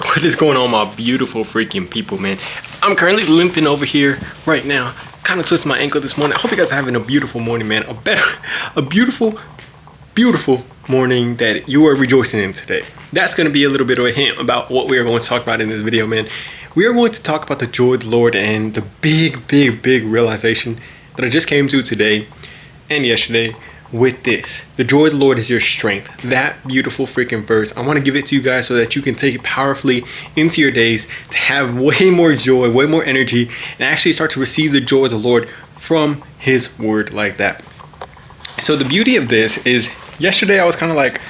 What is going on, my beautiful freaking people, man? I'm currently limping over here right now. Kind of twisted my ankle this morning. I hope you guys are having a beautiful morning, man. A beautiful morning that you are rejoicing in today. That's going to be a little bit of a hint about what we are going to talk about in this video, man. We are going to talk about the joy of the Lord and the big realization that I just came to today and yesterday with this. The joy of the Lord is your strength. That beautiful freaking verse. I want to give it to you guys so that you can take it powerfully into your days to have way more joy, way more energy, and actually start to receive the joy of the Lord from his word like that. So the beauty of this is yesterday I was kind of like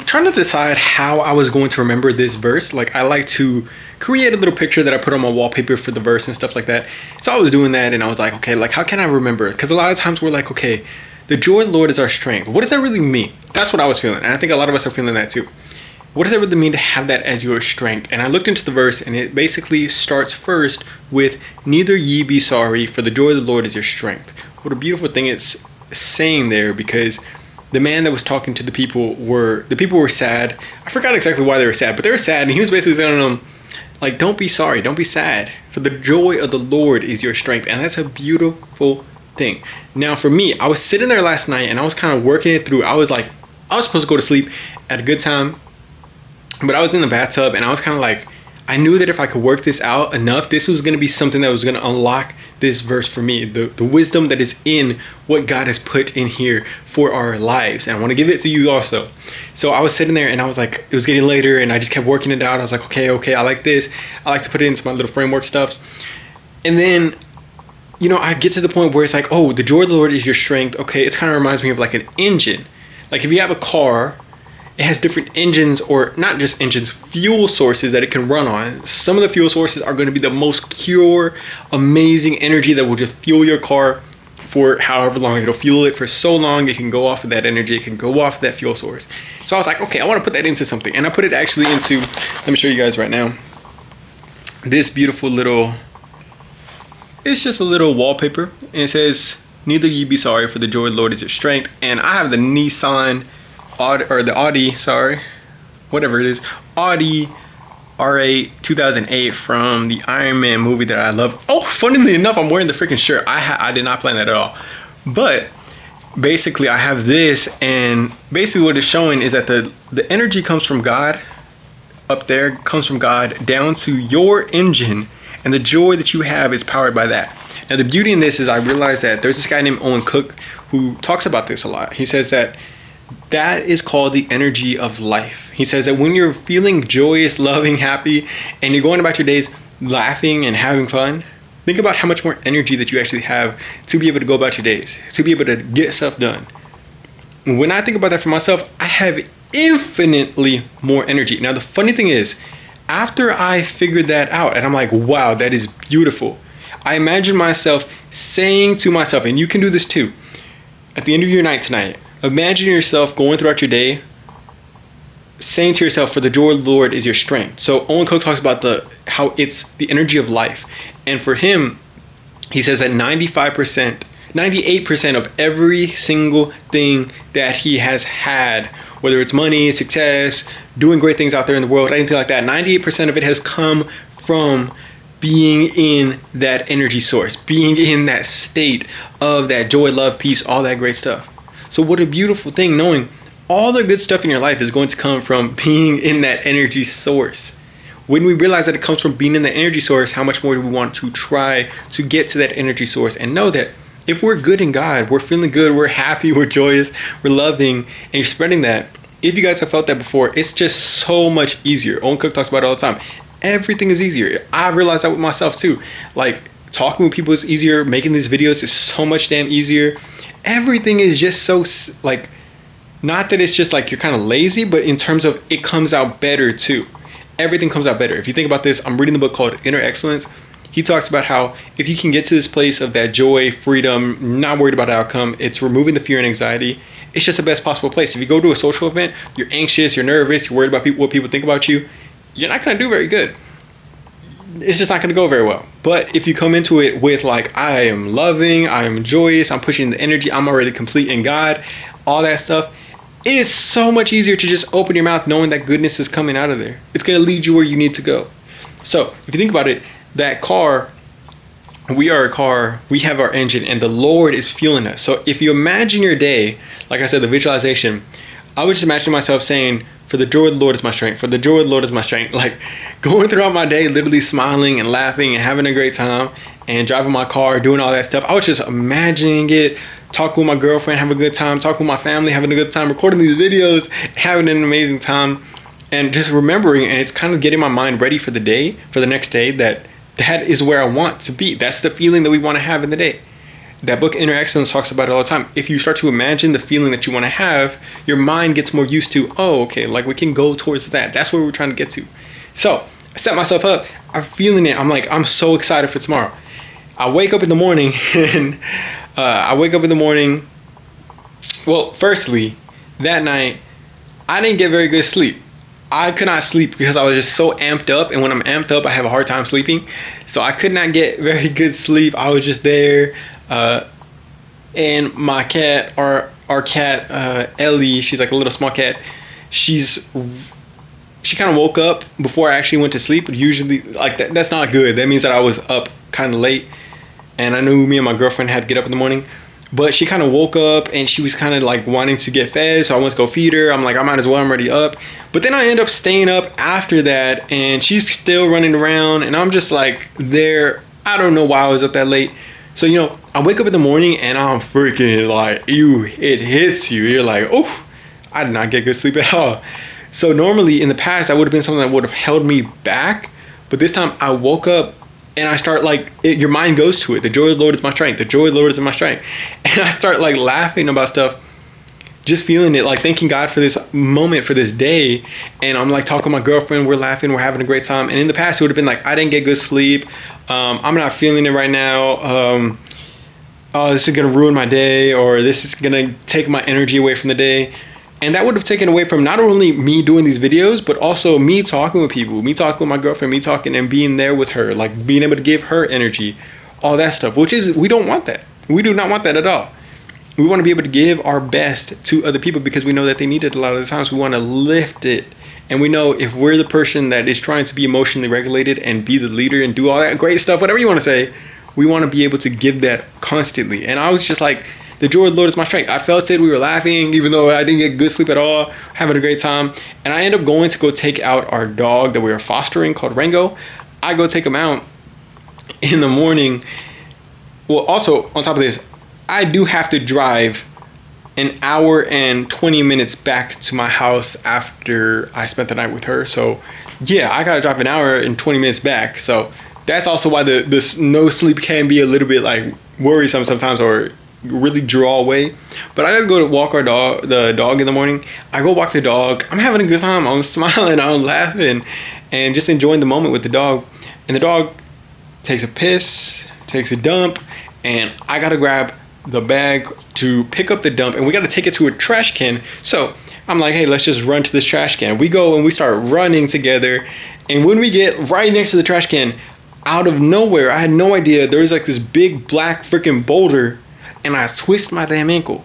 trying to decide how I was going to remember this verse. Like, I like to create a little picture that I put on my wallpaper for the verse and stuff like that. So I was doing that and I was like, okay, like how can I remember it? Because a lot of times we're like, okay, the joy of the Lord is our strength. What does that really mean? That's what I was feeling. And I think a lot of us are feeling that too. What does that really mean to have that as your strength? And I looked into the verse and it basically starts first with, neither ye be sorry, for the joy of the Lord is your strength. What a beautiful thing it's saying there, because the man that was talking to the people were sad. I forgot exactly why they were sad, but they were sad. And he was basically telling them, like, don't be sorry, don't be sad, for the joy of the Lord is your strength. And that's a beautiful thing. Now for me, I was sitting there last night and I was kind of working it through. I was supposed to go to sleep at a good time, but I was in the bathtub and I was kind of like, I knew that if I could work this out enough, this was going to be something that was going to unlock this verse for me, the wisdom that is in what God has put in here for our lives. And I want to give it to you also. So I was sitting there and I was like, it was getting later and I just kept working it out. I was like, okay, I like this. I like to put it into my little framework stuff. And then, you know, I get to the point where it's like, oh, the joy of the Lord is your strength. Okay, it kind of reminds me of like an engine. Like if you have a car, it has different engines, or not just engines, fuel sources that it can run on. Some of the fuel sources are going to be the most pure, amazing energy that will just fuel your car for however long. It'll fuel it for so long, it can go off of that energy, it can go off of that fuel source. So I was like, okay, I want to put that into something. And I put it actually into, let me show you guys right now, this beautiful little, it's just a little wallpaper. And it says, neither ye be sorry, for the joy of the Lord is your strength. And I have the Audi R8 2008 from the Iron Man movie that I love. Oh, funnily enough, I'm wearing the freaking shirt. I did not plan that at all. But basically I have this, and basically what it's showing is that the energy comes from God. Up there comes from God down to your engine, and the joy that you have is powered by that. Now the beauty in this is I realized that there's this guy named Owen Cook who talks about this a lot. He says that is called the energy of life. He says that when you're feeling joyous, loving, happy, and you're going about your days laughing and having fun, think about how much more energy that you actually have to be able to go about your days, to be able to get stuff done. When I think about that for myself, I have infinitely more energy. Now the funny thing is, after I figured that out and I'm like, wow, that is beautiful, I imagine myself saying to myself, and you can do this too, at the end of your night tonight, imagine yourself going throughout your day saying to yourself, for the joy of the Lord is your strength. So Owen Cook talks about how it's the energy of life. And for him, he says that 98% of every single thing that he has had, whether it's money, success, doing great things out there in the world, anything like that, 98% of it has come from being in that energy source, being in that state of that joy, love, peace, all that great stuff. So what a beautiful thing, knowing all the good stuff in your life is going to come from being in that energy source. When we realize that it comes from being in the energy source, how much more do we want to try to get to that energy source and know that if we're good in God, we're feeling good, we're happy, we're joyous, we're loving, and you're spreading that. If you guys have felt that before, it's just so much easier. Owen Cook talks about it all the time. Everything is easier. I realized that with myself too. Like, talking with people is easier. Making these videos is so much damn easier. Everything is just so, like, not that it's just like you're kind of lazy, but in terms of it comes out better too. Everything comes out better. If you think about this, I'm reading the book called Inner Excellence. He talks about how if you can get to this place of that joy, freedom, not worried about outcome, it's removing the fear and anxiety. It's just the best possible place. If you go to a social event, you're anxious, you're nervous, you're worried about what people think about you, you're not going to do very good. It's just not going to go very well. But if you come into it with like, I am loving, I am joyous, I'm pushing the energy, I'm already complete in God, all that stuff, It's so much easier to just open your mouth knowing that goodness is coming out of there. It's going to lead you where you need to go. So if you think about it, that car, we are a car, we have our engine, and the Lord is fueling us. So if you imagine your day, like I said, the visualization, I was just imagining myself saying, for the joy of the Lord is my strength. For the joy of the Lord is my strength. Like going throughout my day, literally smiling and laughing and having a great time and driving my car, doing all that stuff. I was just imagining it, talking with my girlfriend, having a good time, talking with my family, having a good time, recording these videos, having an amazing time, and just remembering. And it's kind of getting my mind ready for the day, for the next day, that is where I want to be. That's the feeling that we want to have in the day. That book, Inner Excellence, talks about it all the time. If you start to imagine the feeling that you want to have, your mind gets more used to, oh, okay, like we can go towards that. That's where we're trying to get to. So I set myself up. I'm feeling it. I'm like, I'm so excited for tomorrow. I wake up in the morning and well, firstly, that night, I didn't get very good sleep. I could not sleep because I was just so amped up. And when I'm amped up, I have a hard time sleeping. So I could not get very good sleep. I was just there. And my cat, our cat, Ellie, she's like a little small cat. She kind of woke up before I actually went to sleep. Usually, like that's not good. That means that I was up kind of late. And I knew me and my girlfriend had to get up in the morning. But she kind of woke up and she was kind of like wanting to get fed. So I went to go feed her. I'm like, I might as well. I'm already up. But then I end up staying up after that. And she's still running around. And I'm just like there. I don't know why I was up that late. So, you know, I wake up in the morning and I'm freaking like, it hits you. You're like, oh, I did not get good sleep at all. So normally in the past, that would have been something that would have held me back. But this time I woke up. And I start like, your mind goes to it. The joy of the Lord is my strength. The joy of the Lord is my strength. And I start like laughing about stuff, just feeling it, like thanking God for this moment, for this day. And I'm like talking to my girlfriend. We're laughing. We're having a great time. And in the past, it would have been like, I didn't get good sleep. I'm not feeling it right now. Oh, this is going to ruin my day. Or this is going to take my energy away from the day. And that would have taken away from not only me doing these videos, but also me talking with people, me talking with my girlfriend, me talking and being there with her, like being able to give her energy, all that stuff, which is, we don't want that. We do not want that at all. We want to be able to give our best to other people because we know that they need it a lot of the times. We want to lift it. And we know if we're the person that is trying to be emotionally regulated and be the leader and do all that great stuff, whatever you want to say, we want to be able to give that constantly. And I was just like, the joy of the Lord is my strength. I felt it. We were laughing, even though I didn't get good sleep at all, having a great time. And I ended up going to go take out our dog that we were fostering called Rango. I go take him out in the morning. Well, also, on top of this, I do have to drive an hour and 20 minutes back to my house after I spent the night with her. So, yeah, I got to drive an hour and 20 minutes back. So, that's also why the no sleep can be a little bit like worrisome sometimes or really draw away. But I gotta go to walk the dog in the morning. I go walk the dog. I'm having a good time. I'm smiling. I'm laughing and just enjoying the moment with the dog. And the dog takes a piss, takes a dump, and I gotta grab the bag to pick up the dump and we gotta take it to a trash can. So I'm like, hey, let's just run to this trash can. We go and we start running together. And when we get right next to the trash can, out of nowhere, I had no idea, there was like this big black freaking boulder. And I twist my damn ankle.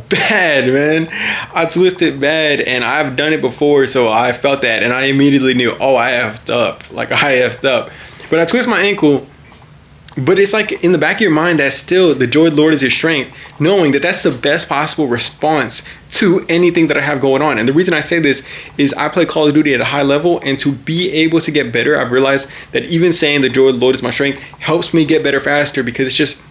Bad, man. I twisted bad and I've done it before, so I felt that and I immediately knew, oh, I effed up. Like I effed up. But I twist my ankle, but it's like in the back of your mind that still the joy of the Lord is your strength, knowing that that's the best possible response to anything that I have going on. And the reason I say this is I play Call of Duty at a high level, and to be able to get better, I've realized that even saying the joy of the Lord is my strength helps me get better faster because it's just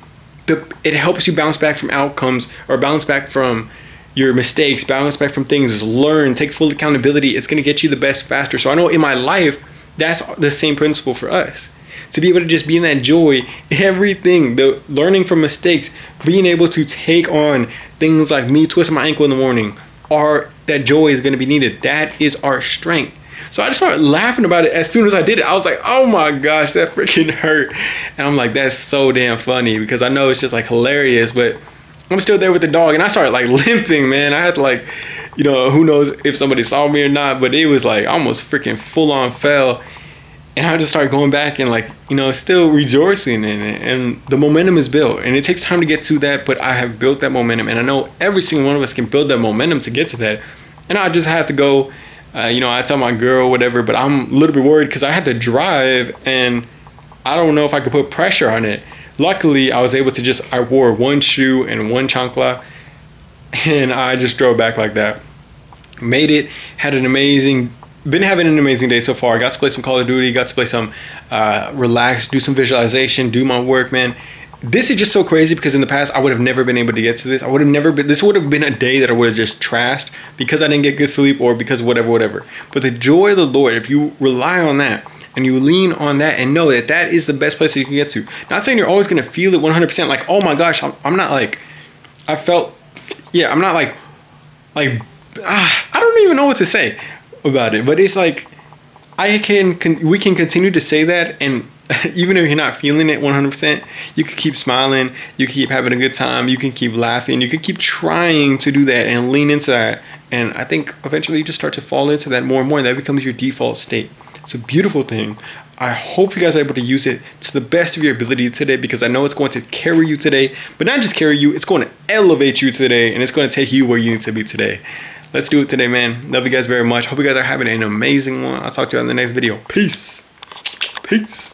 it helps you bounce back from outcomes or bounce back from your mistakes, bounce back from things, learn, take full accountability. It's going to get you the best faster. So I know in my life, that's the same principle for us. To be able to just be in that joy, everything, the learning from mistakes, being able to take on things like me twisting my ankle in the morning, that joy is going to be needed. That is our strength. So I just started laughing about it as soon as I did it. I was like, oh my gosh, that freaking hurt. And I'm like, that's so damn funny because I know it's just like hilarious, but I'm still there with the dog. And I started like limping, man. I had to like, who knows if somebody saw me or not, but it was like almost freaking full on fell. And I just start going back and, like, you know, still rejoicing in it. And the momentum is built. And it takes time to get to that, but I have built that momentum. And I know every single one of us can build that momentum to get to that. And I just have to go, you know, I tell my girl, whatever, but I'm a little bit worried because I had to drive and I don't know if I could put pressure on it. Luckily, I was able to just, I wore one shoe and one chancla and I just drove back like that. Made it, been having an amazing day so far. I got to play some Call of Duty, got to play some relax, do some visualization, do my work, man. This is just so crazy because in the past I would have never been able to get to this. This would have been a day that I would have just trashed because I didn't get good sleep or because whatever. But the joy of the Lord, if you rely on that and you lean on that and know that that is the best place that you can get to. Not saying you're always going to feel it 100%. Like, oh my gosh, I'm not like, I'm not like, I don't even know what to say about it. But it's like, we can continue to say that, and even if you're not feeling it 100%, you can keep smiling, you can keep having a good time, you can keep laughing, you can keep trying to do that and lean into that. And I think eventually you just start to fall into that more and more, and that becomes your default state. It's a beautiful thing. I hope you guys are able to use it to the best of your ability today, because I know it's going to carry you today, but not just carry you, it's going to elevate you today, and it's going to take you where you need to be today. Let's do it today, man. Love you guys very much. Hope you guys are having an amazing one. I'll talk to you on the next video. Peace. Peace.